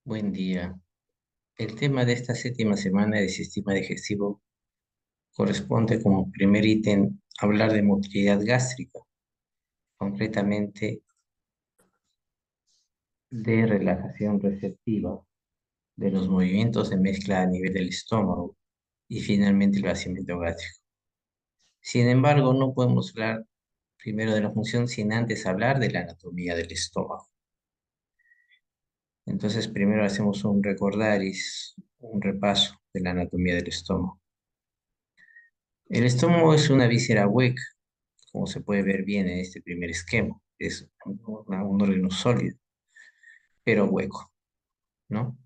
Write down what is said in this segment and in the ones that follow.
Buen día. El tema de esta séptima semana de sistema digestivo corresponde como primer ítem hablar de motilidad gástrica, concretamente de relajación receptiva de los movimientos de mezcla a nivel del estómago y finalmente el vaciamiento gástrico. Sin embargo, no podemos hablar primero de la función sin antes hablar de la anatomía del estómago. Entonces, primero hacemos un recordaris, un repaso de la anatomía del estómago. El estómago es una víscera hueca, como se puede ver bien en este primer esquema. Es un órgano sólido, pero hueco, ¿no?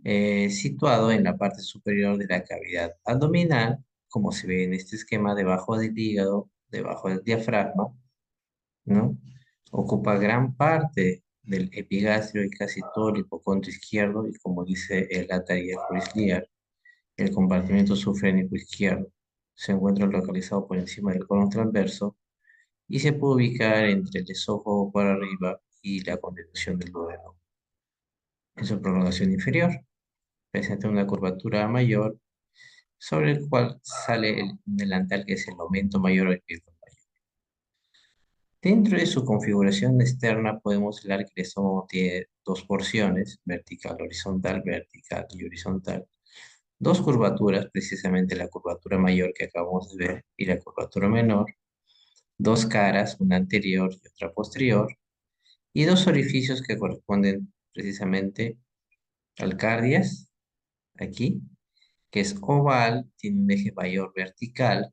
Situado en la parte superior de la cavidad abdominal, como se ve en este esquema, debajo del hígado, debajo del diafragma, ¿no? Ocupa gran parte del epigastrio y casi todo el hipocondrio izquierdo, y como dice el Atariaforis Liar, el compartimento sufrénico izquierdo. Se encuentra localizado por encima del colon transverso y se puede ubicar entre el esófago por arriba y la continuación del duodeno. En su prolongación inferior, presenta una curvatura mayor sobre el cual sale el delantal, que es el aumento mayor o el pie mayor. Dentro de su configuración externa podemos hablar que el estómago tiene dos porciones, vertical, horizontal, vertical y horizontal. Dos curvaturas, precisamente la curvatura mayor que acabamos de ver y la curvatura menor. Dos caras, una anterior y otra posterior. Y dos orificios que corresponden precisamente al cardias, aquí, que es oval, tiene un eje mayor vertical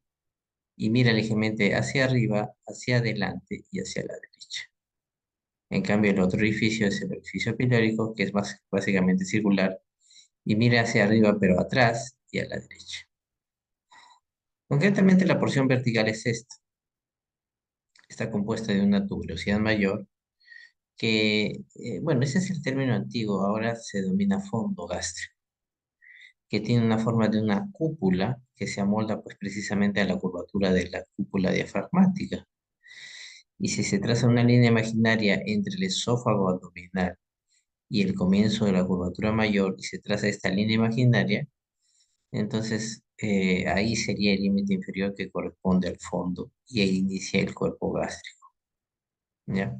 y mira ligeramente hacia arriba, hacia adelante y hacia la derecha. En cambio, el otro orificio es el orificio pilórico, que es básicamente circular y mira hacia arriba pero atrás y a la derecha. Concretamente, la porción vertical es esta. Está compuesta de una tuberosidad mayor bueno, ese es el término antiguo, ahora se denomina fondo gástrico, que tiene una forma de una cúpula que se amolda pues precisamente a la curvatura de la cúpula diafragmática. Y si se traza una línea imaginaria entre el esófago abdominal y el comienzo de la curvatura mayor y se traza esta línea imaginaria, entonces ahí sería el límite inferior que corresponde al fondo y ahí inicia el cuerpo gástrico, ¿ya?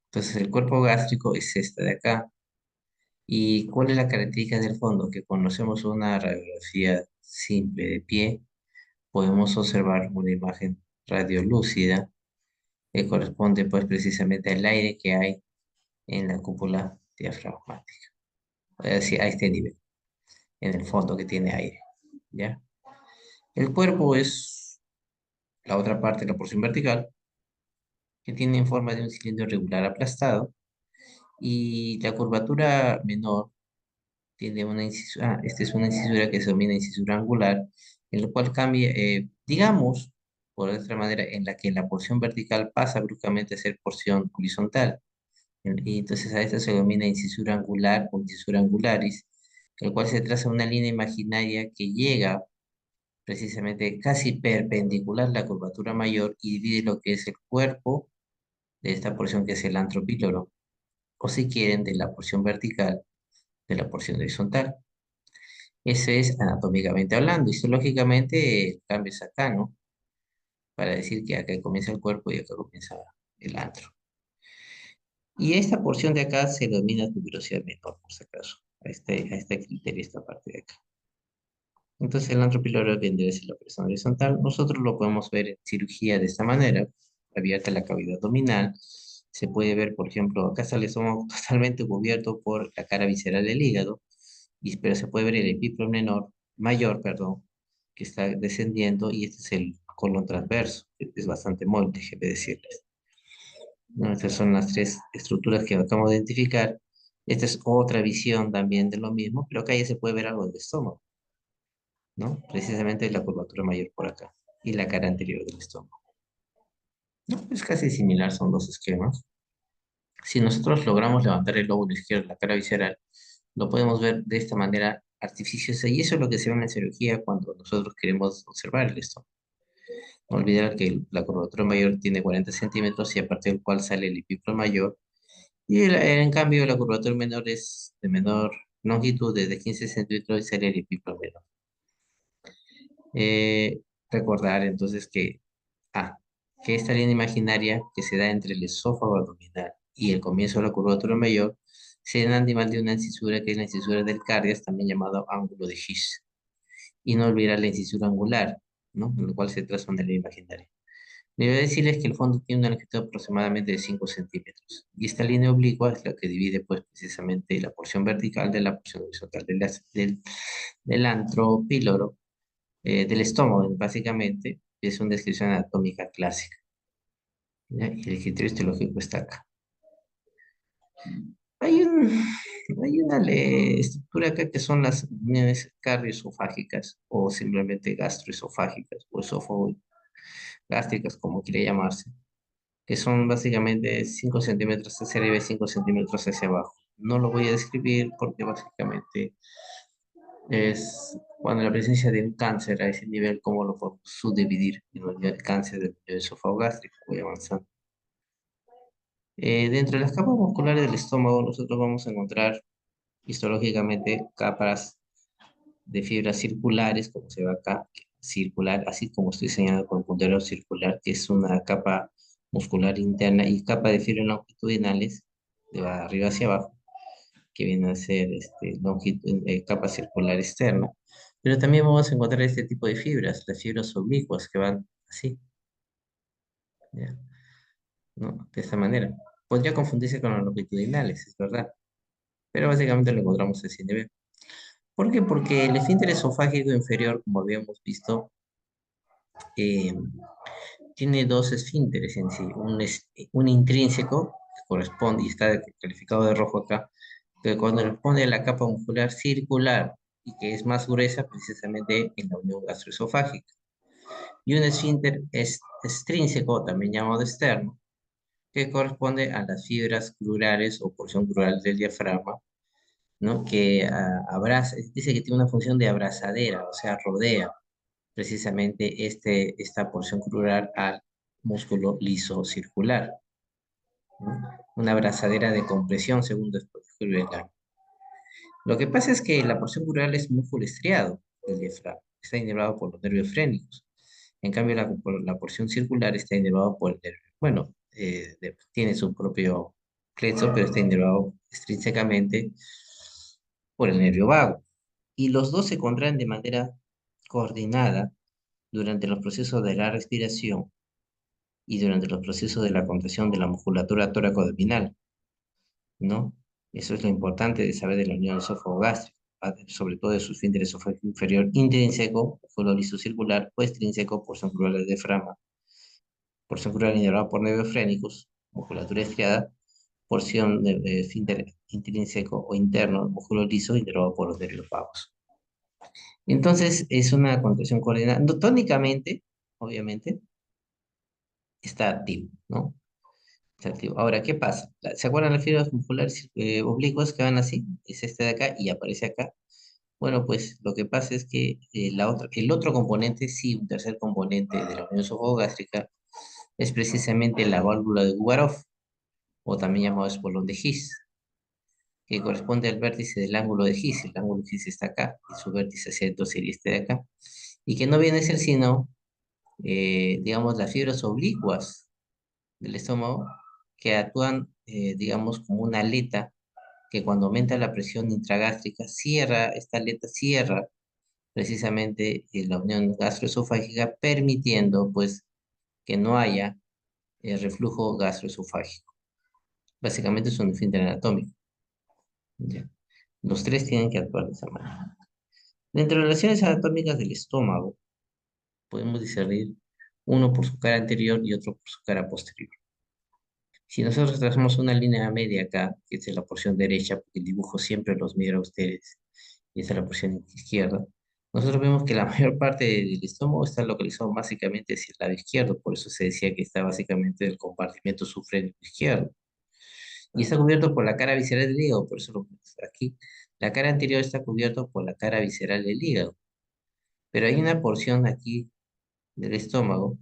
Entonces el cuerpo gástrico es esta de acá. ¿Y cuál es la característica del fondo? Que cuando hacemos una radiografía simple de pie, podemos observar una imagen radiolúcida que corresponde pues precisamente al aire que hay en la cúpula diafragmática, es decir, a este nivel, en el fondo que tiene aire, ¿ya? El cuerpo es la otra parte, la porción vertical, que tiene en forma de un cilindro irregular aplastado, y la curvatura menor tiene una incisura, esta es una incisura que se denomina incisura angular, en la cual cambia, digamos, por otra manera, en la que la porción vertical pasa bruscamente a ser porción horizontal. Y entonces a esta se denomina incisura angular o incisura angularis, el cual se traza una línea imaginaria que llega precisamente casi perpendicular a la curvatura mayor y divide lo que es el cuerpo de esta porción que es el antropíloro, o si quieren, de la porción vertical de la porción horizontal. Eso es anatómicamente hablando. Histológicamente, el cambio es acá, ¿no? Para decir que acá comienza el cuerpo y acá comienza el antro. Y esta porción de acá se denomina tuberosidad menor, por si acaso. A este criterio, esta parte de acá. Entonces, el antro pilorio vendría a ser la presión horizontal. Nosotros lo podemos ver en cirugía de esta manera, abierta la cavidad abdominal. Se puede ver, por ejemplo, acá está el estómago totalmente cubierto por la cara visceral del hígado, pero se puede ver el epíplon mayor, perdón, que está descendiendo, y este es el colon transverso, que es bastante móvil, déjeme decirles. ¿No? Estas son las tres estructuras que acabamos de identificar. Esta es otra visión también de lo mismo, pero acá ya se puede ver algo del estómago, ¿no? Precisamente la curvatura mayor por acá y la cara anterior del estómago. ¿No? Es casi similar, son dos esquemas. Si nosotros logramos levantar el lóbulo izquierdo, la cara visceral, lo podemos ver de esta manera artificiosa, y eso es lo que se ve en la cirugía cuando nosotros queremos observar el estómago. No olvidar que la curvatura mayor tiene 40 centímetros y a partir del cual sale el epíplon mayor, Y en cambio la curvatura menor es de menor longitud, de 15 centímetros, y sería el epíplomo menor. Eh, Recordar entonces ah, que esta línea imaginaria que se da entre el esófago abdominal y el comienzo de la curvatura mayor se da animal de una incisura que es la incisura del cardias, también llamado ángulo de His. Y no olvidar la incisura angular, ¿no? En lo cual se traza una línea imaginaria. Debe decirles que el fondo tiene una longitud aproximadamente de 5 centímetros. Y esta línea oblicua es la que divide, pues, precisamente la porción vertical de la porción horizontal del antropíloro, del estómago, básicamente. Es una descripción anatómica clásica. ¿Ya? Y el criterio histológico está acá. Hay un, hay una estructura acá que son las uniones cardioesofágicas o simplemente gastroesofágicas o esófago-gástricas, como quiere llamarse, que son básicamente 5 centímetros hacia arriba y 5 centímetros hacia abajo. No lo voy a describir porque básicamente es cuando la presencia de un cáncer a ese nivel, cómo lo podemos subdividir en un nivel de cáncer del esófago gástrico. Voy avanzando. Dentro de las capas musculares del estómago, nosotros vamos a encontrar histológicamente capas de fibras circulares, como se ve acá, circular, así como estoy señalando con el puntero circular, que es una capa muscular interna, y capa de fibras longitudinales, de arriba hacia abajo, que viene a ser capa circular externa. Pero también vamos a encontrar este tipo de fibras, las fibras oblicuas, que van así, ¿ya? ¿No? De esta manera. Podría confundirse con los longitudinales, es verdad, pero básicamente lo encontramos a ese nivel. ¿Por qué? Porque el esfínter esofágico inferior, como habíamos visto, eh, tiene dos esfínteres en sí. Un intrínseco, que corresponde, y está calificado de rojo acá, que corresponde a la capa muscular circular y que es más gruesa precisamente en la unión gastroesofágica. Y un esfínter extrínseco, también llamado externo, que corresponde a las fibras crurales o porción crural del diafragma, ¿no? Que abraza, dice que tiene una función de abrazadera, o sea, rodea precisamente esta porción crural al músculo liso circular, ¿no? Una abrazadera de compresión, según después descubrió el Lang. Lo que pasa es que la porción crural es músculo estriado del diafragma, está inervado por los nervios frénicos. En cambio, la porción circular está inervado por el nervio. Bueno, tiene su propio plexo, pero está inervado extrínsecamente por el nervio vago. Y los dos se contraen de manera coordinada durante los procesos de la respiración y durante los procesos de la contracción de la musculatura tóraco-abdominal, ¿no? Eso es lo importante de saber de la unión esófago-gástrico, sobre todo de su esfínter esofágico inferior intrínseco, músculo liso circular, o extrínseco, porción crural del diafragma, porción crural inervada por nervios frénicos, musculatura estriada, porción de esfínter intrínseco o interno, músculo liso inervado por los nervios vagos. Entonces, es una contracción coordinada. No, tónicamente, obviamente, está activo, ¿no? Está activo. Ahora, ¿qué pasa? ¿Se acuerdan las fibras musculares oblicuas que van así? Es este de acá y aparece acá. Bueno, pues lo que pasa es que el otro componente, sí, un tercer componente de la unión esofágico-gástrica, es precisamente la válvula de Gubarov, o también llamado espolón de His, que corresponde al vértice del ángulo de His. El ángulo de His está acá, y su vértice centro sería este de acá, y que no viene a ser sino, digamos, las fibras oblicuas del estómago que actúan, digamos, como una aleta que cuando aumenta la presión intragástrica cierra, esta aleta cierra precisamente la unión gastroesofágica, permitiendo pues que no haya reflujo gastroesofágico. Básicamente es un esfínter anatómico. ¿Ya? Los tres tienen que actuar de esa manera. Dentro de las relaciones anatómicas del estómago, podemos discernir uno por su cara anterior y otro por su cara posterior. Si nosotros trazamos una línea media acá, que es la porción derecha, porque el dibujo siempre los mira a ustedes, y esta es la porción izquierda, nosotros vemos que la mayor parte del estómago está localizado básicamente hacia el lado izquierdo, por eso se decía que está básicamente el compartimento subfrénico izquierdo. Y está cubierto por la cara visceral del hígado, por eso lo vemos aquí. La cara anterior está cubierto por la cara visceral del hígado, pero hay una porción aquí del estómago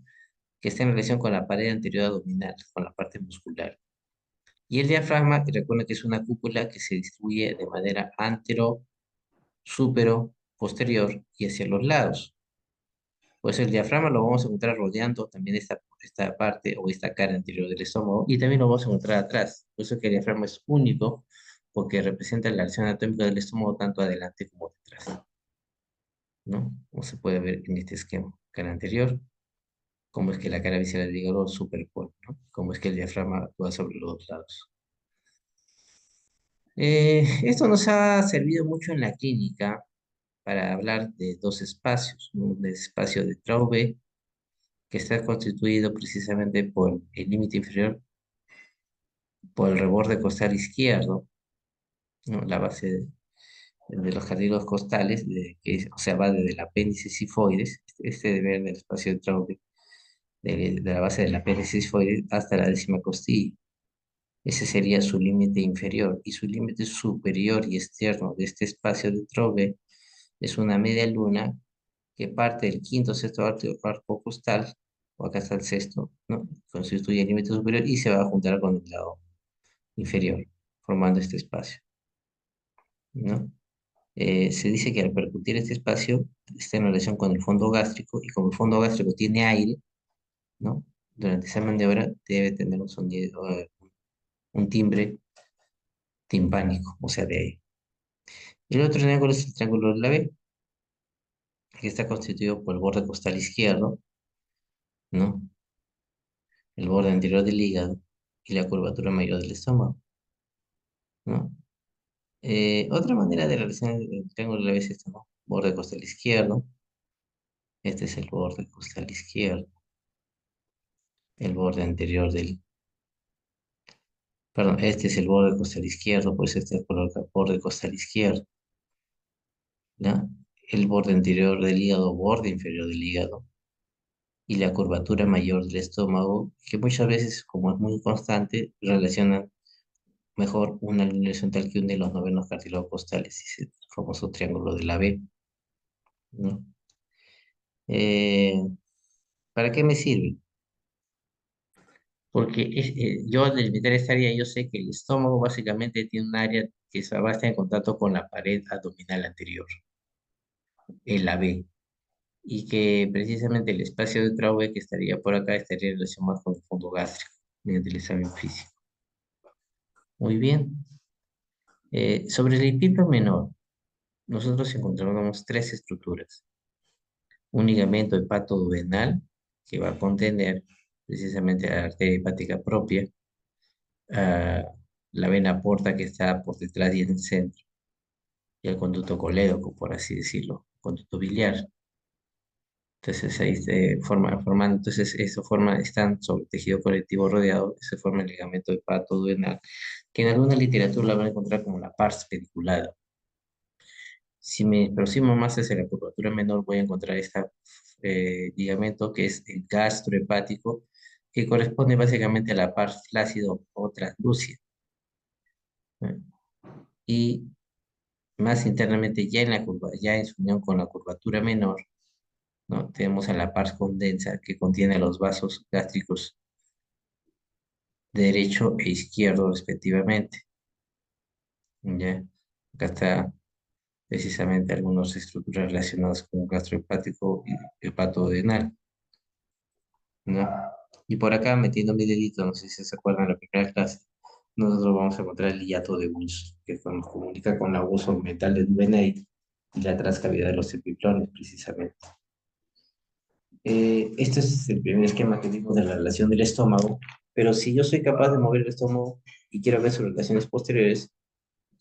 que está en relación con la pared anterior abdominal, con la parte muscular. Y el diafragma, recuerda que es una cúpula que se distribuye de manera antero, súpero, posterior y hacia los lados. Pues el diafragma lo vamos a encontrar rodeando también esta parte o esta cara anterior del estómago y también lo vamos a encontrar atrás. Por eso que el diafragma es único porque representa la acción anatómica del estómago tanto adelante como detrás, ¿no? Como se puede ver en este esquema. Cara anterior, cómo es que la cara visceral del hígado superpone, ¿no? Cómo es que el diafragma actúa sobre los dos lados. Esto nos ha servido mucho en la clínica para hablar de dos espacios, ¿no? Un espacio de Traube, que está constituido precisamente por el límite inferior, por el reborde costal izquierdo, ¿no? La base de los cartílagos costales, o sea, va desde el apéndice sifoides, este debe ver del espacio de Traube, de la base del apéndice sifoides hasta la décima costilla. Ese sería su límite inferior y su límite superior y externo de este espacio de Traube es una media luna que parte del quinto sexto arco costal, o acá está el sexto, ¿no? Constituye el límite superior y se va a juntar con el lado inferior, formando este espacio, ¿no? Se dice que al percutir este espacio está en relación con el fondo gástrico y como el fondo gástrico tiene aire, ¿no? Durante esa maniobra debe tener un sonido, un timbre timpánico, o sea, de aire. El otro triángulo es el triángulo de la B, que está constituido por el borde costal izquierdo, ¿no? El borde anterior del hígado y la curvatura mayor del estómago, ¿no? Otra manera de realizar el triángulo de la B es esto, ¿no? Borde costal izquierdo, este es el borde costal izquierdo, el borde anterior del, perdón, este es el borde costal izquierdo, pues este es el borde costal izquierdo, ¿no? El borde anterior del hígado, borde inferior del hígado, y la curvatura mayor del estómago, que muchas veces, como es muy constante, relacionan mejor una línea horizontal que une los novenos cartílagos costales, y es el famoso triángulo de la B, ¿no? Eh, ¿Para qué me sirve? Porque yo al delimitar esta área, yo sé que el estómago básicamente tiene un área que se va a estar en contacto con la pared abdominal anterior, en la B, y que precisamente el espacio de Traube que estaría por acá estaría relacionado con el fondo gástrico, mediante el examen físico. Muy bien. Sobre el epíplo menor, nosotros encontramos tres estructuras. Un ligamento hepatoduodenal que va a contener precisamente la arteria hepática propia, a la vena porta que está por detrás y en el centro, y el conducto colédoco, por así decirlo, conducto biliar. Entonces ahí se forma, formando, entonces eso forma, están sobre el tejido conectivo rodeado, se forma el ligamento hepatoduodenal, que en alguna literatura la van a encontrar como la pars pediculada. Si me aproximo más hacia la curvatura menor, voy a encontrar ligamento que es el gastrohepático, que corresponde básicamente a la pars flácido o translúcida, ¿no? Y más internamente, ya en la curva, ya en su unión con la curvatura menor, ¿no? Tenemos a la pars condensa, que contiene los vasos gástricos derecho e izquierdo respectivamente, ¿ya? Acá está precisamente algunas estructuras relacionadas con gastrohepático y hepatodenal, ¿no? Y por acá, metiendo mi dedito, no sé si se acuerdan de la primera clase, nosotros vamos a encontrar el hiato de Wunsch, que nos comunica con la uso mental de Duvenait y la transcavidad de los epiplones, precisamente. Este es el primer esquema que vimos de la relación del estómago, pero si yo soy capaz de mover el estómago y quiero ver sus relaciones posteriores,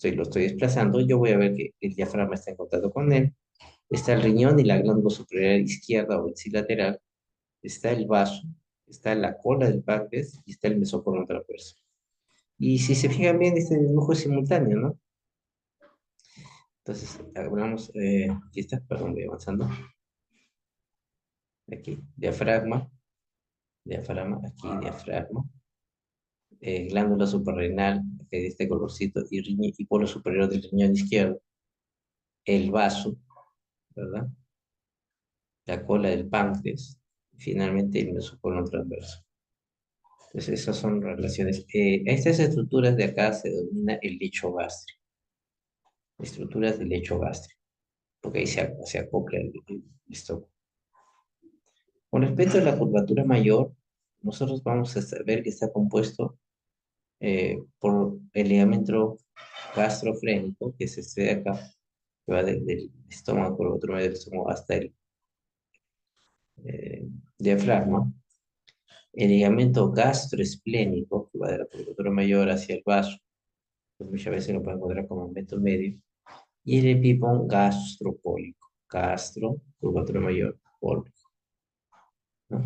lo estoy desplazando, yo voy a ver que el diafragma está en contacto con él, está el riñón y la glándula superior izquierda o lateral, está el vaso, está la cola del páncreas y está el mesocorno transverso. Y si se fijan bien, este dibujo es simultáneo, ¿no? Entonces, hablamos, aquí está, perdón, voy avanzando. Aquí, diafragma, diafragma, aquí, diafragma, glándula suprarrenal, de este colorcito, y polo superior del riñón izquierdo, el vaso, ¿verdad? La cola del páncreas, y finalmente el mesocorno transverso. Entonces, esas son relaciones. Estas estructuras de acá se denomina el lecho gástrico, estructuras del lecho gástrico, porque ahí se acopla el estómago. Con respecto a la curvatura mayor, nosotros vamos a ver que está compuesto por el ligamento gastrofrénico, que es este de acá, que va del estómago, curvatura medio del estómago hasta el diafragma. El ligamento gastroesplénico, que va de la curvatura mayor hacia el vaso, pues muchas veces lo pueden encontrar como aumento medio. Y el epipón gastropólico, gastro, curvatura mayor, pólico, ¿no?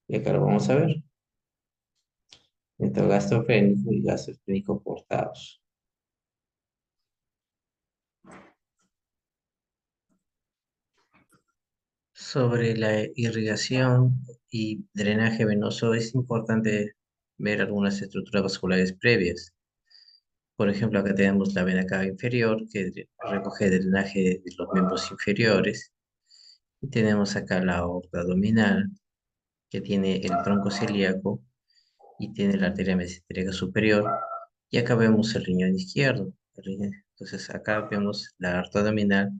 Y acá lo vamos a ver. Entre gastrofrénico y gastroesplénico cortados. Sobre la irrigación y drenaje venoso es importante ver algunas estructuras vasculares previas. Por ejemplo, acá tenemos la vena cava inferior que recoge drenaje de los miembros inferiores. Y tenemos acá la aorta abdominal que tiene el tronco celíaco y tiene la arteria mesentérica superior. Y acá vemos el riñón izquierdo. Entonces acá vemos la aorta abdominal.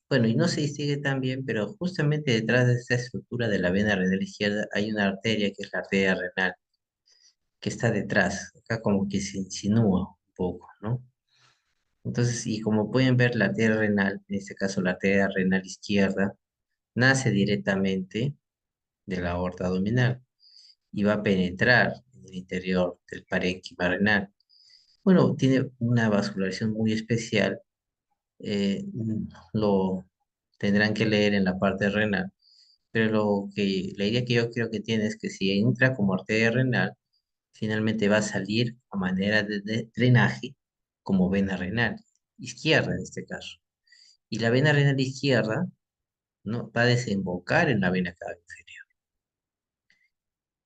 Bueno, y no se distingue tan bien, pero justamente detrás de esta estructura de la vena renal izquierda hay una arteria que es la arteria renal, que está detrás, acá como que se insinúa un poco, ¿no? Entonces, y como pueden ver, la arteria renal, en este caso la arteria renal izquierda, nace directamente de la aorta abdominal y va a penetrar en el interior del parénquima renal. Bueno, tiene una vascularización muy especial, lo tendrán que leer en la parte renal. Pero la idea que yo creo que tiene es que si entra como arteria renal, finalmente va a salir a manera de drenaje como vena renal, izquierda en este caso. Y la vena renal izquierda, ¿no?, va a desembocar en la vena cava inferior.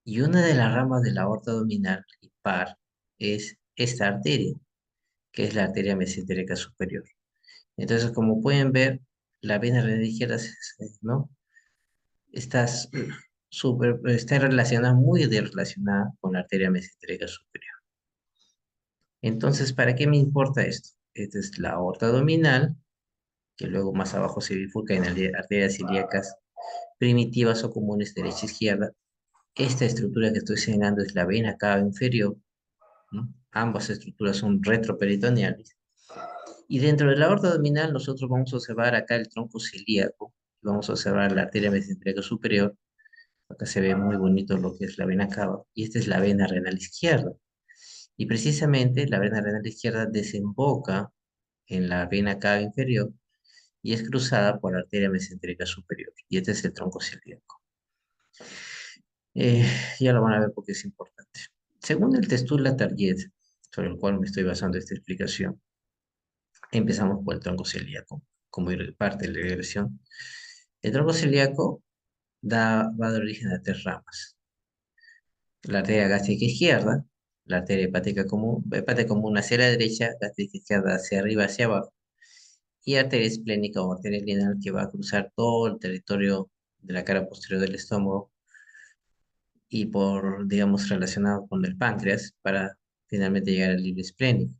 Y una de las ramas de la aorta abdominal y par es esta arteria, que es la arteria mesentérica superior. Entonces, como pueden ver, la vena renal izquierda, ¿no?, está está relacionada, muy relacionada con la arteria mesentérica superior. Entonces, ¿para qué me importa esto? Esta es la aorta abdominal, que luego más abajo se bifurca en arterias ilíacas primitivas o comunes derecha e izquierda. Esta estructura que estoy señalando es la vena cava inferior, ¿no? Ambas estructuras son retroperitoneales. Y dentro de la aorta abdominal nosotros vamos a observar acá el tronco celíaco, vamos a observar la arteria mesentérica superior. Acá se ve muy bonito lo que es la vena cava. Y esta es la vena renal izquierda. Y precisamente la vena renal izquierda desemboca en la vena cava inferior y es cruzada por la arteria mesentérica superior. Y este es el tronco celíaco. Eh, ya lo van a ver porque es importante. Según el Testula Target, sobre el cual me estoy basando esta explicación, empezamos por el tronco celíaco, como parte de la regresión. El tronco celíaco va a dar origen a tres ramas: la arteria gástrica izquierda, la arteria hepática común hacia la derecha, gástrica izquierda hacia arriba, hacia abajo, y arteria esplénica o arteria lineal que va a cruzar todo el territorio de la cara posterior del estómago y por, digamos, relacionado con el páncreas para finalmente llegar al libre esplénico.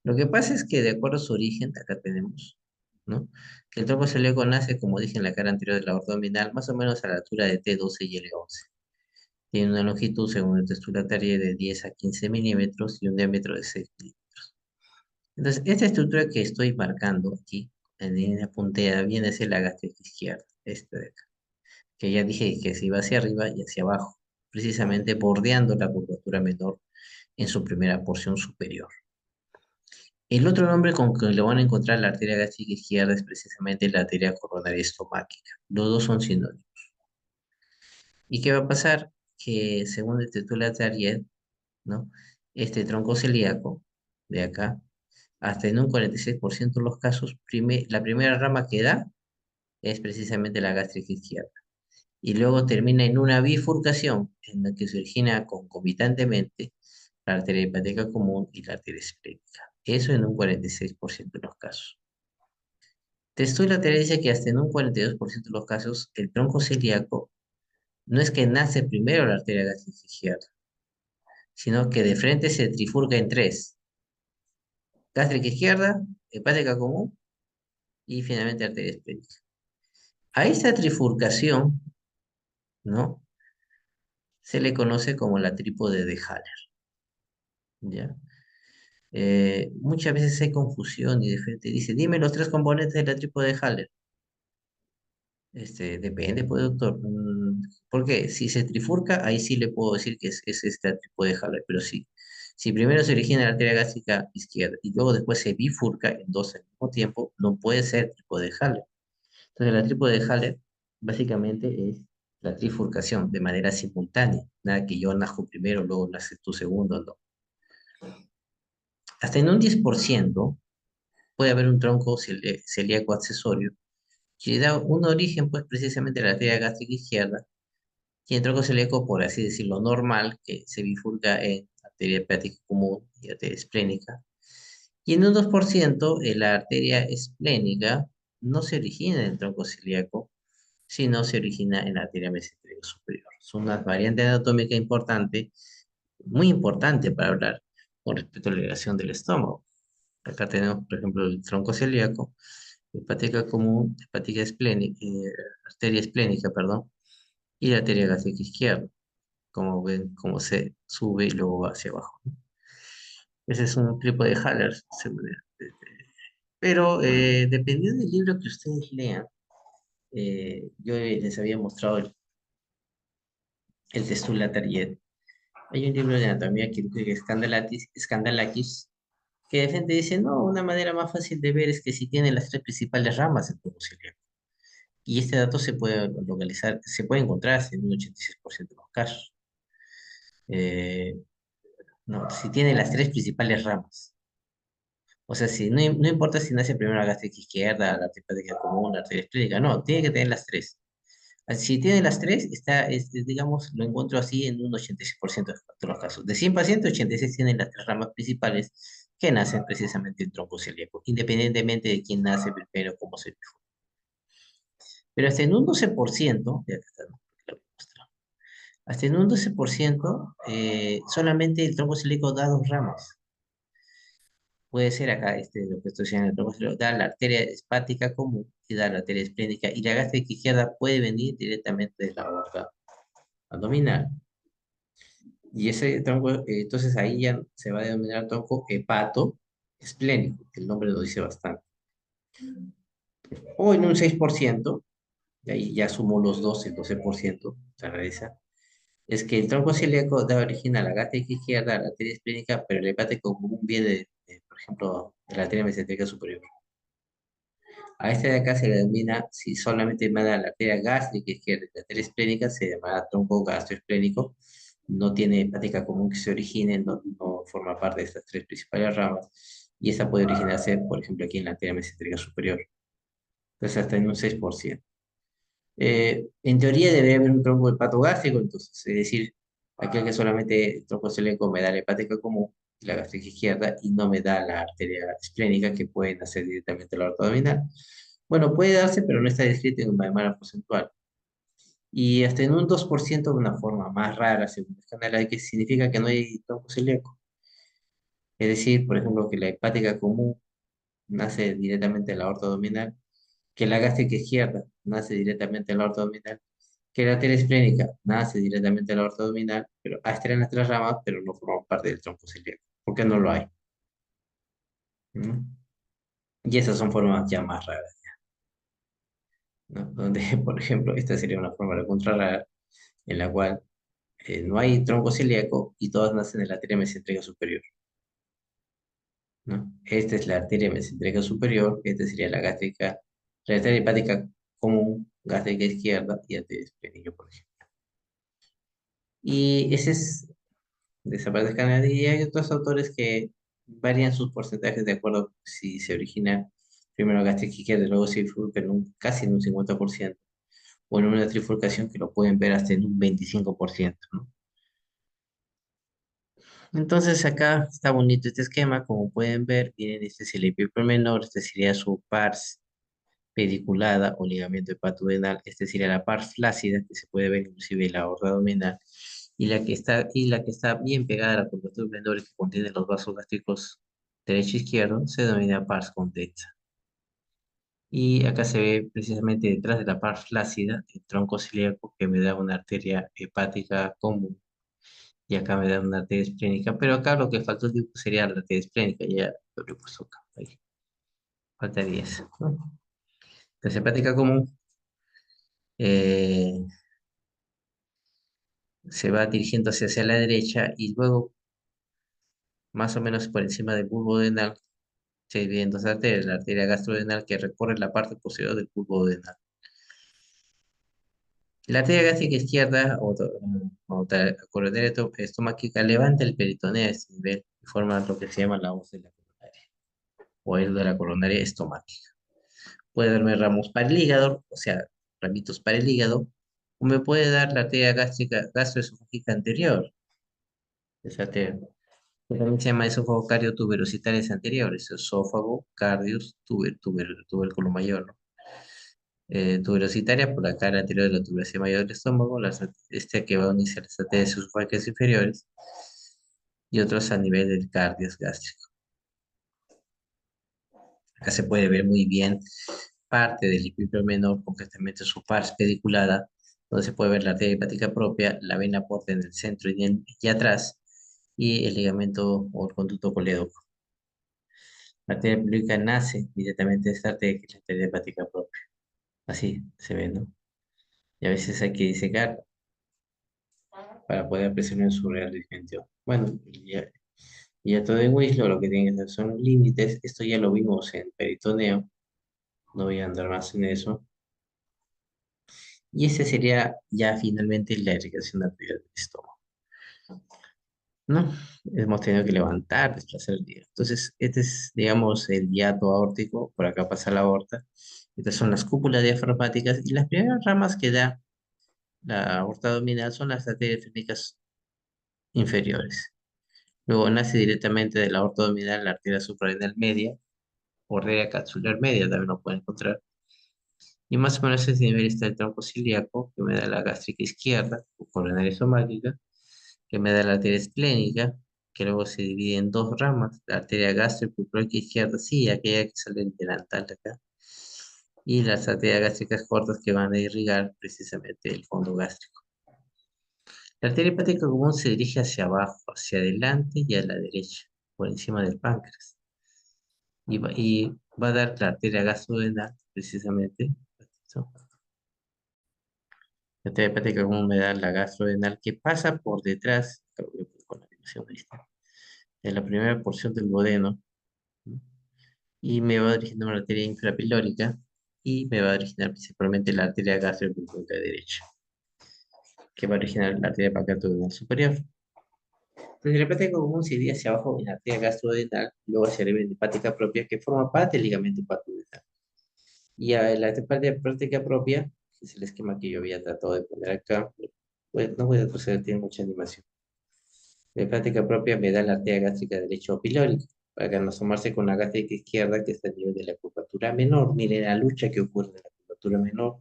Lo que pasa es que de acuerdo a su origen, acá tenemos, ¿no?, que el tronco celíaco nace, como dije, en la cara anterior de la aorta abdominal, más o menos a la altura de T12 y L11. Tiene una longitud, según el Testula Target, de 10 a 15 milímetros y un diámetro de 6 milímetros. Entonces, esta estructura que estoy marcando aquí, en línea punteada, viene a ser la gástrica izquierda, esta de acá, que ya dije que se iba hacia arriba y hacia abajo, precisamente bordeando la curvatura menor en su primera porción superior. El otro nombre con que lo van a encontrar la arteria gástrica izquierda es precisamente la arteria coronaria estomáquica. Los dos son sinónimos. ¿Y qué va a pasar? Que según el titular de Ariel, ¿no?, este tronco celíaco de acá, hasta en un 46% de los casos, la primera rama que da es precisamente la gástrica izquierda. Y luego termina en una bifurcación en la que se origina concomitantemente la arteria hepática común y la arteria esplénica. Eso en un 46% de los casos. Testudo lateral dice que hasta en un 42% de los casos el tronco celíaco no es que nace primero la arteria gástrica izquierda, sino que de frente se trifurca en tres: gástrica izquierda, hepática común y finalmente arteria esplénica. A esta trifurcación, ¿no? Se le conoce como la trípode de Haller, ¿ya? Muchas veces hay confusión y de frente dice, dime los tres componentes de la trípode de Haller. Depende, pues, doctor. ¿Por qué? Si se trifurca, ahí sí le puedo decir que es esta trípode de Haller, pero sí. Si primero se origina la arteria gástrica izquierda y luego después se bifurca en dos al mismo tiempo, no puede ser trípode de Haller. Entonces, la trípode de Haller básicamente es la trifurcación de manera simultánea. Nada que yo nazco primero, luego naces tú segundo, no. Hasta en un 10% puede haber un tronco celíaco accesorio que da un origen, pues, precisamente a la arteria gástrica izquierda y el tronco celíaco, por así decirlo, normal, que se bifurca en arteria hepática común y arteria esplénica. Y en un 2% la arteria esplénica no se origina en el tronco celíaco, sino se origina en la arteria mesentérica superior. Es una variante anatómica importante, muy importante para hablar con respecto a la elevación del estómago. Acá tenemos, por ejemplo, el tronco celíaco, hepática común, hepática esplénica, arteria esplénica, perdón, y la arteria gástrica izquierda. Como ven, cómo se sube y luego va hacia abajo, ¿no? Ese es un trípode de Haller, pero dependiendo del libro que ustedes lean, yo les había mostrado el Testula Tariet. Hay un libro de anatomía quirúrgica Scandalakis, que de frente dice, no, una manera más fácil de ver es que si tiene las tres principales ramas del tubo celíaco. Y este dato se puede localizar, se puede encontrar en un 86% de los casos. Eh, no, si tiene las tres principales ramas. O sea, si no importa si nace primero la gástrica izquierda, la hepática común, la arteria esplénica, no, tiene que tener las tres. Si tiene las tres, digamos, lo encuentro así en un 86% de los casos. De 100 pacientes, 86 tienen las tres ramas principales que nacen precisamente en tronco celíaco, independientemente de quién nace primero, cómo se bifurca. Pero hasta en un 12%, ya que está, ¿no? Lo voy a mostrar. Hasta en un 12%, solamente el tronco celíaco da dos ramas. Puede ser acá, lo que estoy diciendo, el tronco celíaco da la arteria hepática común y da la arteria esplénica, y la gástrica izquierda puede venir directamente de la aorta abdominal. Y ese tronco, entonces ahí ya se va a denominar tronco hepato esplénico, que el nombre lo dice bastante. O en un 6%, y ahí ya sumo los 12% se realiza, es que el tronco celíaco da origen a la gástrica izquierda, a la arteria esplénica, pero el hepático común viene, por ejemplo, de la arteria mesentérica superior. A este de acá se le denomina, si solamente manda la arteria gástrica izquierda y la arteria esplénica, se llama tronco gastroesplénico. No tiene hepática común que se origine, no forma parte de estas tres principales ramas. Y esta puede originarse, por ejemplo, aquí en la arteria mesentérica superior. Entonces, hasta en un 6%. En teoría debería haber un tronco hepatogástrico, entonces, es decir, aquel que solamente el tronco celíaco me da la hepática común, la gástrica izquierda, y no me da la arteria esplénica que puede nacer directamente a la aorta abdominal. Bueno, puede darse, pero no está descrito en una manera porcentual. Y hasta en un 2% de una forma más rara, según Escandala, que significa que no hay tronco celíaco. Es decir, por ejemplo, que la hepática común nace directamente en la aorta abdominal, que la gástrica izquierda nace directamente en la aorta abdominal, que la arteria esplénica nace directamente en la aorta abdominal, pero hasta en las tres ramas, pero no forman parte del tronco celíaco, porque no lo hay. ¿No? Y esas son formas ya más raras, ¿no? Donde, por ejemplo, esta sería una forma de contra rara, en la cual no hay tronco celíaco y todas nacen en la arteria mesentérica superior, ¿no? Esta es la arteria mesentérica superior, esta sería la gástrica, la arteria hepática común, gástrica izquierda y arteria esplénica, por ejemplo. Y ese es de esa parte canadiense, y hay otros autores que varían sus porcentajes de acuerdo si se origina primero gástrica izquierda y luego se bifurca casi en un 50%, o en una trifurcación que lo pueden ver hasta en un 25%, ¿no? Entonces acá está bonito este esquema, como pueden ver, miren, este es el epípedo menor, este sería su pars pediculada o ligamento hepatodenal, este sería la pars flácida, que se puede ver inclusive en la aorta abdominal, y la que está bien pegada a la curvatura menor y que contiene los vasos gástricos derecho e izquierdo se denomina pars convexa. Y acá se ve precisamente detrás de la pars flácida el tronco celíaco que me da una arteria hepática común y acá me da una arteria esplénica, pero acá lo que faltó el dibujo sería la arteria esplénica, ya lo he puesto acá, ahí, faltaría eso, ¿no? Entonces hepática común eh, se va dirigiendo hacia la derecha y luego más o menos por encima del bulbo denal se divide en dos arterias, la arteria gastrodenal que recorre la parte posterior del bulbo denal. La arteria gástrica izquierda o coronaria estomáquica levanta el peritoneo a este nivel y forma lo que se llama la hoz de la coronaria o el de la coronaria estomáquica. Puede darme ramos para el hígado, o sea, ramitos para el hígado, o me puede dar la arteria gástrica gastroesofágica anterior, esa arteria, que también se llama esófago cardiotuberositarias anteriores, esófago, cardios, tubérculo mayor, ¿no? Tuberositaria por la cara anterior de la tuberosidad mayor del estómago, este que va a unirse a las arterias esofágicas inferiores y otros a nivel del cardio gástrico. Acá se puede ver muy bien parte del epíplomo menor, concretamente su pars pediculada, donde se puede ver la arteria hepática propia, la vena porta en el centro y atrás, y el ligamento o el conducto colédoco. La arteria pelvica nace directamente de esta arteria, que es la arteria hepática propia. Así se ve, ¿no? Y a veces hay que disecar para poder apreciar en su real dimensión. Bueno, y ya todo en Wieslow lo que tiene que hacer son los límites. Esto ya lo vimos en peritoneo, no voy a andar más en eso. Y ese sería ya finalmente la irrigación arterial del estómago. ¿No? Hemos tenido que levantar, desplazar el hígado. Entonces, este es, digamos, el hiato aórtico, por acá pasa la aorta. Estas son las cúpulas diafragmáticas y las primeras ramas que da la aorta abdominal son las arterias frénicas inferiores. Luego nace directamente de la aorta abdominal la arteria suprarrenal media, o arteria capsular media, también lo pueden encontrar. Y más o menos a ese nivel está el tronco cilíaco, que me da la gástrica izquierda, o coronaria estomática, que me da la arteria esplénica, que luego se divide en dos ramas, la arteria gastroepiploica izquierda, sí, aquella que sale del delantal de acá, y las arterias gástricas cortas que van a irrigar precisamente el fondo gástrico. La arteria hepática común se dirige hacia abajo, hacia adelante y a la derecha, por encima del páncreas. Y va a dar la arteria gastrodenal, precisamente. ¿No? La arteria hepática común me da la gastrodenal que pasa por detrás, creo que con la animación ahí está, de la primera porción del duodeno, ¿no? Y me va a originar una arteria infrapilórica y me va a originar principalmente la arteria gastroepilórica derecha, que va a originar la arteria pacatodenal superior. Entonces, la hepática común se divide hacia abajo en la arteria gastrodental, luego hacia la hepática propia, que forma parte del ligamento hepatodental. Y a la práctica propia, que es el esquema que yo había tratado de poner acá, pues no voy a proceder, tiene mucha animación. La práctica propia me da la arteria gástrica derecha o pilórica, para no asomarse con la gástrica izquierda que está a nivel de la curvatura menor. Miren la lucha que ocurre en la curvatura menor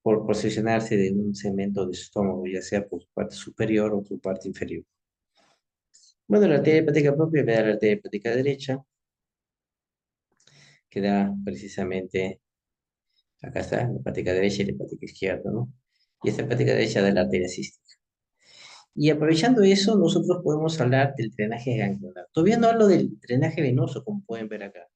por posicionarse de un segmento de su estómago, ya sea por su parte superior o su parte inferior. Bueno, la arteria hepática propia me da la arteria hepática derecha, que da precisamente, acá está, la hepática derecha y la hepática izquierda, ¿no? Y esta hepática derecha da la arteria cística. Y aprovechando eso, nosotros podemos hablar del drenaje ganglionar. Todavía no hablo del drenaje venoso, como pueden ver acá.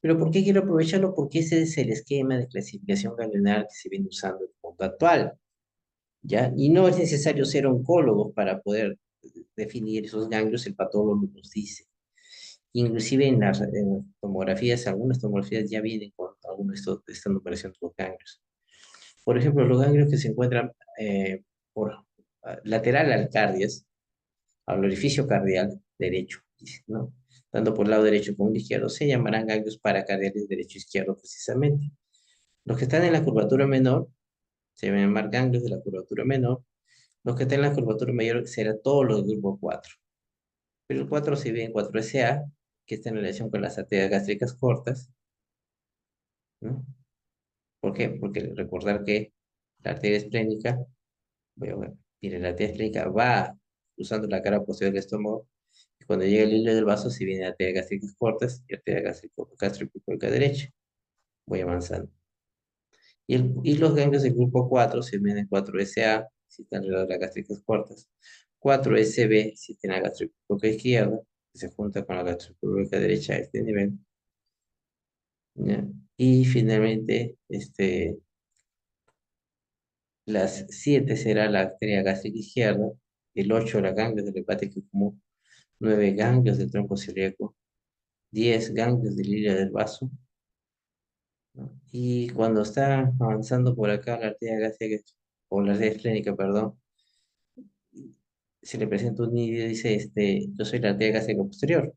Pero ¿por qué quiero aprovecharlo? Porque ese es el esquema de clasificación ganglionar que se viene usando en el mundo actual, ¿ya? Y no es necesario ser oncólogo para poder definir esos ganglios, el patólogo nos dice. Inclusive en las tomografías, algunas tomografías ya vienen con esta numeración de los ganglios. Por ejemplo, los ganglios que se encuentran por lateral al cardias, al orificio cardial derecho, ¿no? Tanto por el lado derecho como el izquierdo, se llamarán ganglios paracardiales derecho-izquierdo precisamente. Los que están en la curvatura menor se van a llamar ganglios de la curvatura menor. Los que están en la curvatura mayor serán todos los grupos 4. Pero el 4 se ve en 4SA, que está en relación con las arterias gástricas cortas, ¿no? ¿Por qué? Porque recordar que la arteria esplénica, voy a ver, Mire, la arteria esplénica va cruzando la cara posterior del estómago y cuando llega el hilo del vaso se viene la arteria gástrica cortas y arteria gástrico-epicúrica derecha. Voy avanzando. Y los ganglios del grupo 4 se ven en 4SA, si están alrededor de las gástricas cortas, 4SB, si tiene la gástrica izquierda, que se junta con la gástrica derecha a este nivel, ¿ya? Y finalmente, las 7 será la arteria gástrica izquierda, el 8 la ganglios del hepático común, 9 ganglios del tronco celíaco, 10 ganglios del hilo del vaso, ¿no? Y cuando está avanzando por acá la arteria gástrica, o la arteria esclénica, perdón, se le presenta un niño y dice, yo soy la arteria gástrica posterior,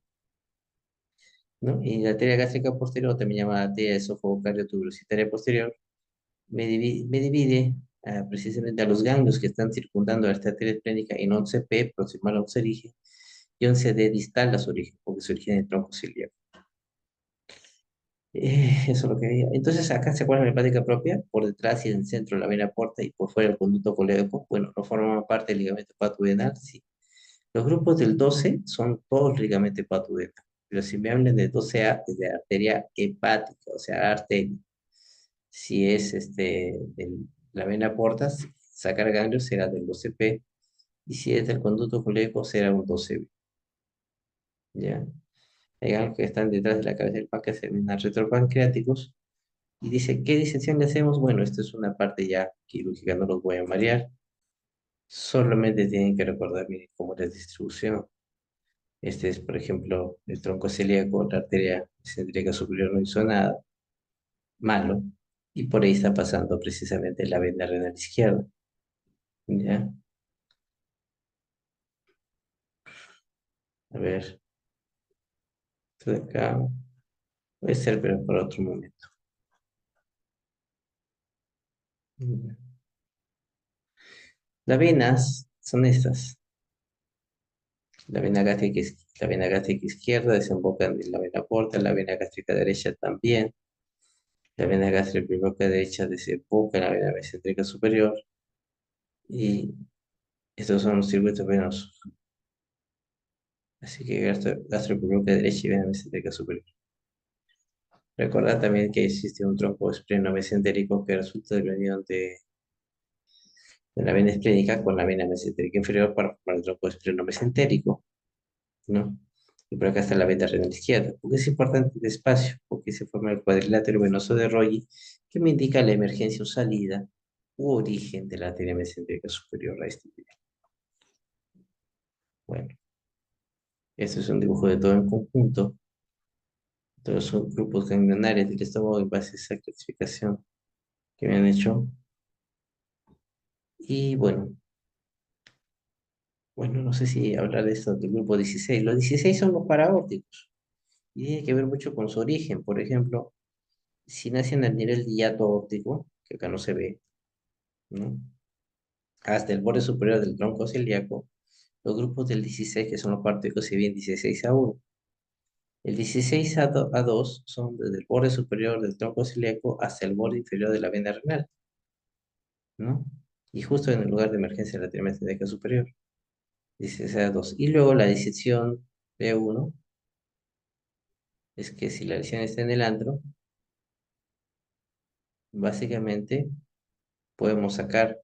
¿no? Y la arteria gástrica posterior, también llamada arteria esofágico-tuberositaria posterior, me divide precisamente a los ganglios que están circundando a esta arteria esplénica en 11P, proximal a su origen, y 11D distal a su origen, porque se origina en el tronco ciliar. Eso es lo que veía. Entonces, acá se acuerdan la hepática propia, por detrás y en el centro la vena porta y por fuera el conducto colédoco. Bueno, no forman parte del ligamento patodenal, sí. Los grupos del 12 son todos ligamento hepatodenal, pero si me hablan de 12A, es de arteria hepática, o sea, arteria. Si es la vena porta, sacar ganglios será del 12P, y si es del conducto colédoco será un 12B, ¿ya? Hay ganglios que están detrás de la cabeza del páncreas, se ven retropancreáticos. Y dice, ¿qué disección le hacemos? Bueno, esto es una parte ya quirúrgica, no los voy a marear. Solamente tienen que recordar, miren, cómo es la distribución. Este es, por ejemplo, el tronco celíaco, la arteria mesentérica superior no hizo nada malo. Y por ahí está pasando precisamente la vena renal izquierda. ¿Ya? A ver, esto de acá puede ser, pero para otro momento. Ya. Las venas son estas. La vena gástrica izquierda desemboca en la vena porta, la vena gástrica derecha también. La vena gástrica derecha desemboca en la vena mesentérica superior y estos son los circuitos venosos. Así que gástrica derecha y vena mesentérica superior. Recordad también que existe un tronco espleno-mesentérico que resulta de la unión de la vena esplénica con la vena mesentérica inferior para formar el tronco espleno-mesentérico, ¿no? Y por acá está la vena renal izquierda. ¿Por qué es importante el espacio? Porque se forma el cuadrilátero venoso de Roggi que me indica la emergencia o salida u origen de la arteria mesentérica superior a este nivel. Bueno, este es un dibujo de todo en conjunto. Todos son grupos ganglionarios del estómago en base a esa clasificación que me han hecho. Y bueno, no sé si hablar de esto del grupo 16. Los 16 son los paraórticos y tiene que ver mucho con su origen. Por ejemplo, si nacen al nivel del hiato óptico, que acá no se ve, ¿no? Hasta el borde superior del tronco celíaco, los grupos del 16, que son los paraórticos, se ven 16A1. El 16A2 son desde el borde superior del tronco celíaco hasta el borde inferior de la vena renal, ¿no? Y justo en el lugar de emergencia de la arteria mesentérica superior, 16A2. Y luego la disección B1 es que si la lesión está en el antro, básicamente podemos sacar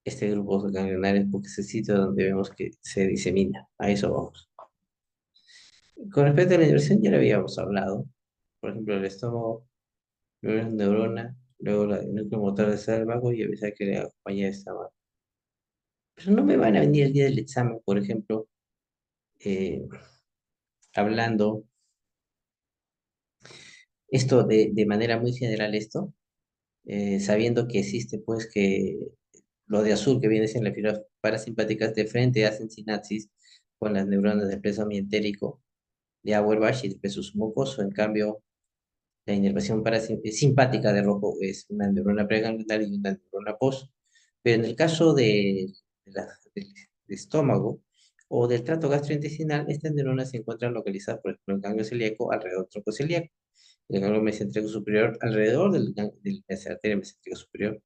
este grupo ganglionario porque es el sitio donde vemos que se disemina. A eso vamos. Con respecto a la inversión, ya lo habíamos hablado. Por ejemplo, el estómago, luego la neurona, luego el núcleo motor de vago y avisar que la compañía está mal. Pero no me van a venir el día del examen, por ejemplo, eh, hablando esto de manera muy general, sabiendo que existe, pues, que lo de azul que viene siendo las fibras parasimpáticas de frente hacen sinapsis con las neuronas del plexo mientérico de Auerbach y del plexo mucoso. En cambio, la inervación simpática de rojo es una neurona pregangliar y una neurona post. Pero en el caso del estómago o del trato gastrointestinal, estas neuronas se encuentran localizadas, por ejemplo, en el ganglio celíaco alrededor del tronco celíaco, el ganglio mesentérico superior alrededor de la arteria mesentérica superior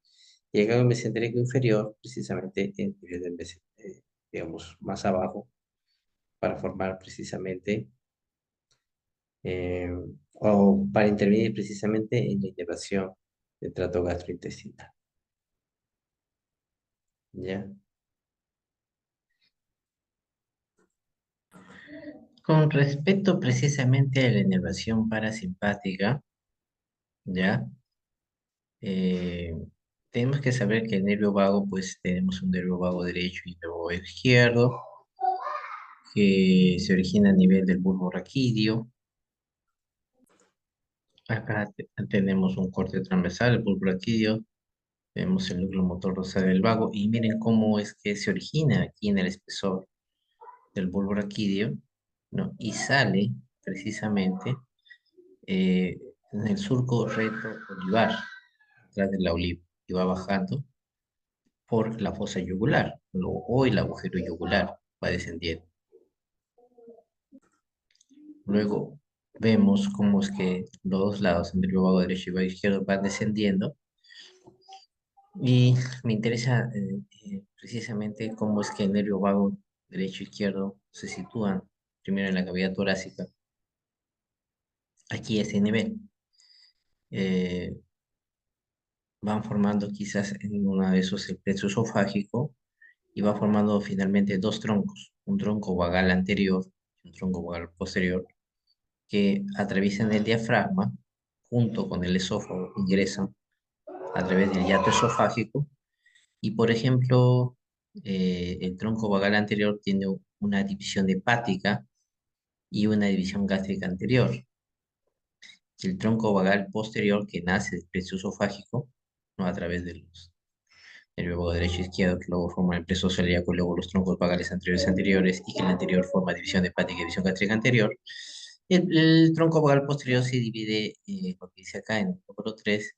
Y el ganglio mesentérico inferior, precisamente en nivel del digamos, más abajo, para formar precisamente, eh, o para intervenir precisamente en la inervación del trato gastrointestinal. ¿Ya? Con respecto precisamente a la inervación parasimpática, ¿ya? Eh, tenemos que saber que el nervio vago, pues tenemos un nervio vago derecho y un nervio vago izquierdo, que se origina a nivel del bulbo raquídeo. Acá tenemos un corte transversal, el bulbo raquídeo, vemos el núcleo motor rosal del vago, y miren cómo es que se origina aquí en el espesor del bulbo raquídeo, ¿no? Y sale precisamente eh, en el surco recto olivar, atrás de la oliva, y va bajando por la fosa yugular, o el agujero yugular, va descendiendo. Luego vemos cómo es que los dos lados, el nervio vago derecho y vago izquierdo, van descendiendo. Y me interesa precisamente cómo es que el nervio vago derecho e izquierdo se sitúan primero en la cavidad torácica, aquí a ese nivel. Eh, van formando quizás en uno de esos el plexo esofágico y va formando finalmente dos troncos, un tronco vagal anterior y un tronco vagal posterior, que atraviesan el diafragma junto con el esófago, ingresan a través del hiato esofágico y, por ejemplo, el tronco vagal anterior tiene una división hepática y una división gástrica anterior. Y el tronco vagal posterior, que nace del plexo esofágico, ¿no? A través de los nervio vago derecho e izquierdo, que luego forman el plexo celíaco y luego los troncos vagales anteriores y que el anterior forma división hepática y división gástrica anterior. El tronco vagal posterior se divide, lo que dice acá en el número 3,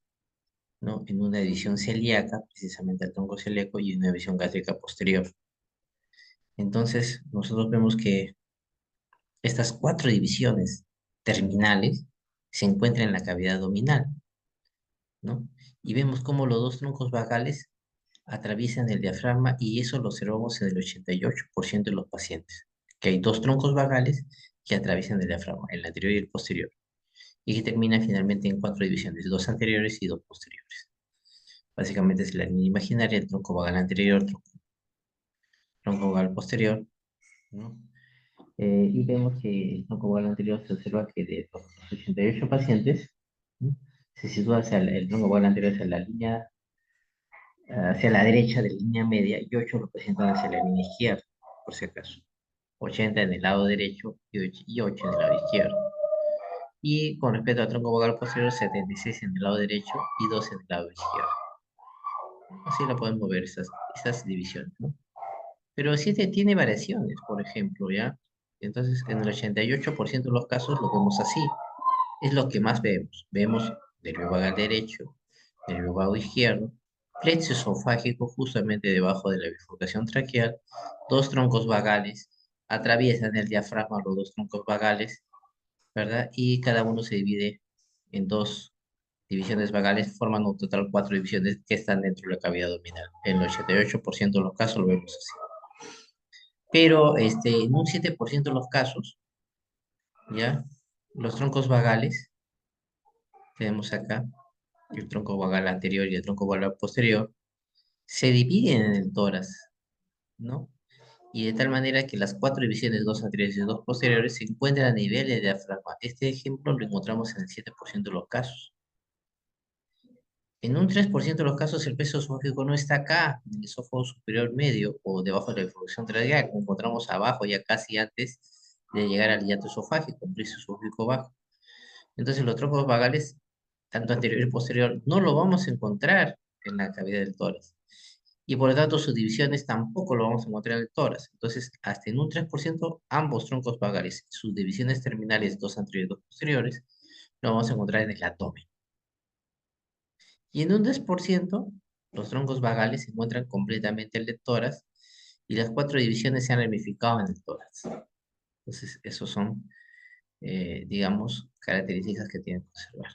¿no? En una división celíaca, precisamente el tronco celíaco, y una división gástrica posterior. Entonces, nosotros vemos que estas cuatro divisiones terminales se encuentran en la cavidad abdominal, ¿no? Y vemos cómo los dos troncos vagales atraviesan el diafragma y eso lo observamos en el 88% de los pacientes, que hay dos troncos vagales que atraviesan el diafragma, el anterior y el posterior, y que terminan finalmente en cuatro divisiones, dos anteriores y dos posteriores. Básicamente es la línea imaginaria, el tronco vagal anterior, tronco vagal posterior, ¿no? Y vemos que el tronco vagal anterior se observa que de los 88 pacientes, ¿no? Se sitúa hacia el tronco vagal anterior hacia la línea, hacia la derecha de la línea media y 8 lo presentan hacia la línea izquierda, por si acaso. 80 en el lado derecho y 8 en el lado izquierdo. Y con respecto al tronco vagal posterior, 76 en el lado derecho y 2 en el lado izquierdo. Así la podemos ver estas divisiones, ¿no? Pero sí tiene variaciones, por ejemplo, ¿ya? Entonces, en el 88% de los casos lo vemos así. Es lo que más vemos. Vemos nervio vagal derecho, nervio vago izquierdo, plexo esofágico justamente debajo de la bifurcación traqueal, dos troncos vagales, atraviesan el diafragma los dos troncos vagales, ¿verdad? Y cada uno se divide en dos divisiones vagales, forman un total cuatro divisiones que están dentro de la cavidad abdominal. En el 88% de los casos lo vemos así. Pero en un 7% de los casos, ¿ya? Los troncos vagales, tenemos acá el tronco vagal anterior y el tronco vagal posterior, se dividen en el tórax, ¿no? Y de tal manera que las cuatro divisiones, dos anteriores y dos posteriores, se encuentran a nivel de diafragma. Este ejemplo lo encontramos en el 7% de los casos. En un 3% de los casos, el peso esofágico no está acá, en el esófago superior medio o debajo de la bifurcación traqueal, como encontramos abajo, ya casi antes de llegar al hiato esofágico, un peso esofágico bajo. Entonces, los troncos vagales, tanto anterior y posterior, no lo vamos a encontrar en la cavidad del tórax. Y por lo tanto, sus divisiones tampoco lo vamos a encontrar en el tórax. Entonces, hasta en un 3% ambos troncos vagales, sus divisiones terminales, dos anteriores y dos posteriores, lo vamos a encontrar en el abdomen. Y en un 10% los troncos vagales se encuentran completamente en el tórax y las cuatro divisiones se han ramificado en el tórax. Entonces, esos son, digamos, características que tienen que observar.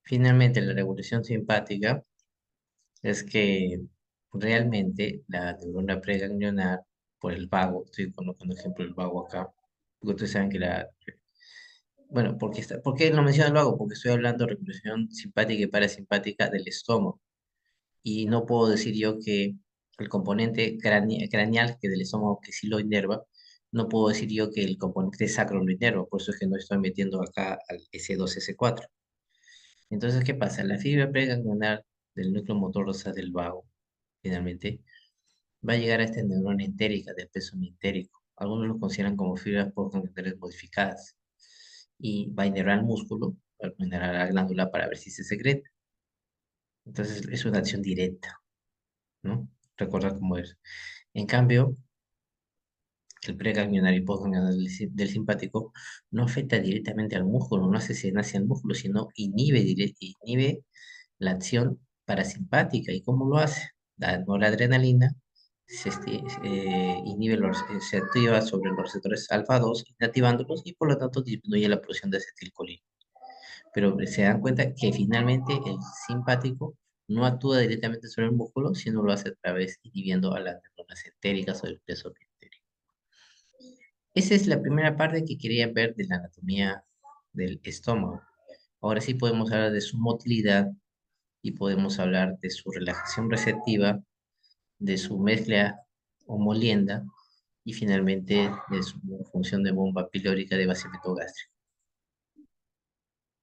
Finalmente, la regulación simpática es que realmente la neurona preganglionar, por el vago, estoy colocando ejemplo el vago acá, porque ustedes saben que bueno, ¿por qué no menciono el vago? Porque estoy hablando de regulación simpática y parasimpática del estómago. Y no puedo decir yo que el componente craneal, que del estómago que sí lo inerva, no puedo decir yo que el componente sacro lo inerva, por eso es que no estoy metiendo acá al S2, S4. Entonces, ¿qué pasa? La fibra preganglionar del núcleo motor, o sea, del vago, finalmente, va a llegar a esta neurona entérica del peso entérico. Algunos lo consideran como fibras postganglionales modificadas. Y va a inervar el músculo, va a inervar la glándula para ver si se secreta. Entonces, es una acción directa, ¿no? Recuerda cómo es. En cambio, el preganglionar y postganglionar del simpático no afecta directamente al músculo, no hace hacia el músculo, sino inhibe la acción parasimpática. ¿Y cómo lo hace? La noradrenalina se activa sobre los receptores alfa 2 inactivándolos y por lo tanto disminuye la producción de acetilcolina. Pero se dan cuenta que finalmente el simpático no actúa directamente sobre el músculo, sino lo hace a través inhibiendo a las neuronas entéricas o el peso entérico. Esa es la primera parte que quería ver de la anatomía del estómago. Ahora sí podemos hablar de su motilidad y podemos hablar de su relajación receptiva, de su mezcla o molienda y finalmente de su función de bomba pilórica de vaciamiento gástrico.